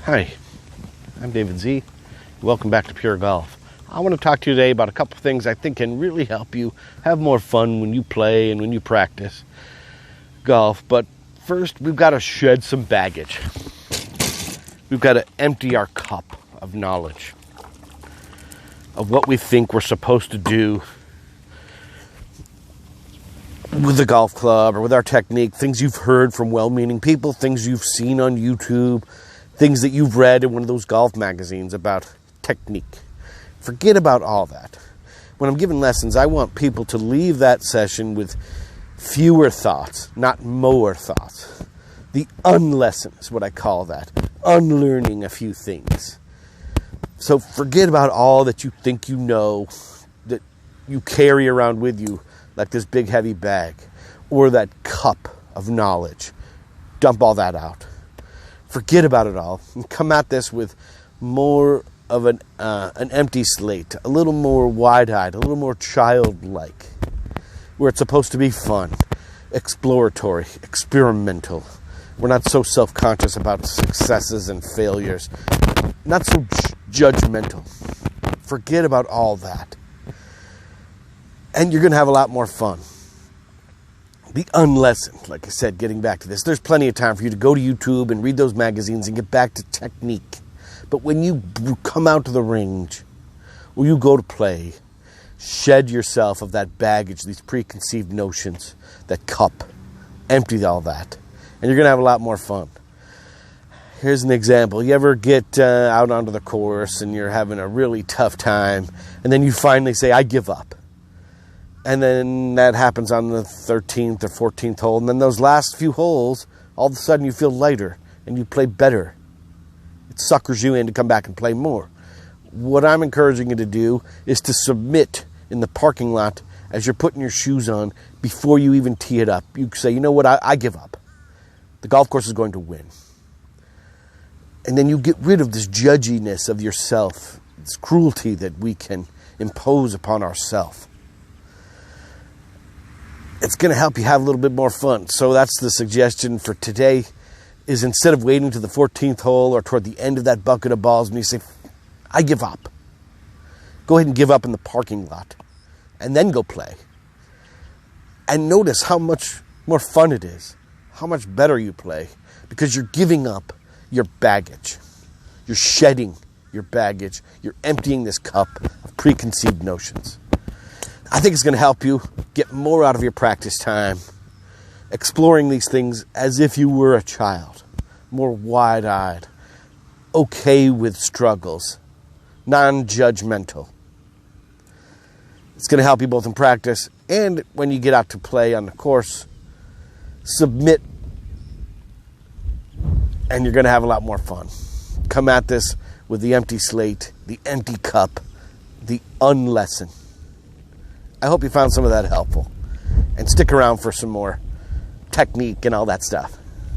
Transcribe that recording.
Hi, I'm David Z. Welcome back to Pure Golf. I want to talk to you today about a couple things I think can really help you have more fun when you play and when you practice golf. But first, we've got to shed some baggage. We've got to empty our cup of knowledge of what we think we're supposed to do with the golf club or with our technique, things you've heard from well-meaning people, things you've seen on YouTube, things that you've read in one of those golf magazines about technique. Forget about all that. When I'm giving lessons, I want people to leave that session with fewer thoughts, not more thoughts. The unlesson is what I call that. Unlearning a few things. So forget about all that you think you know, that you carry around with you, like this big heavy bag, or that cup of knowledge. Dump all that out. Forget about it all and come at this with more of an empty slate, a little more wide-eyed, a little more childlike, where it's supposed to be fun, exploratory, experimental. We're not so self-conscious about successes and failures, not so judgmental. Forget about all that. And you're going to have a lot more fun. The unlesson, like I said, getting back to this, there's plenty of time for you to go to YouTube and read those magazines and get back to technique. But when you come out to the range, or you go to play, shed yourself of that baggage, these preconceived notions, that cup. Empty all that. And you're going to have a lot more fun. Here's an example. You ever get out onto the course and you're having a really tough time, and then you finally say, I give up. And then that happens on the 13th or 14th hole. And then those last few holes, all of a sudden you feel lighter and you play better. It suckers you in to come back and play more. What I'm encouraging you to do is to submit in the parking lot as you're putting your shoes on before you even tee it up. You say, you know what, I give up. The golf course is going to win. And then you get rid of this judginess of yourself, this cruelty that we can impose upon ourselves. It's going to help you have a little bit more fun. So that's the suggestion for today, is instead of waiting to the 14th hole or toward the end of that bucket of balls and you say, I give up. Go ahead and give up in the parking lot and then go play. And notice how much more fun it is, how much better you play, because you're giving up your baggage. You're shedding your baggage. You're emptying this cup of preconceived notions. I think it's going to help you get more out of your practice time, exploring these things as if you were a child, more wide-eyed, okay with struggles, non-judgmental. It's going to help you both in practice and when you get out to play on the course. Submit, and you're going to have a lot more fun. Come at this with the empty slate, the empty cup, the unlesson. I hope you found some of that helpful. And stick around for some more technique and all that stuff.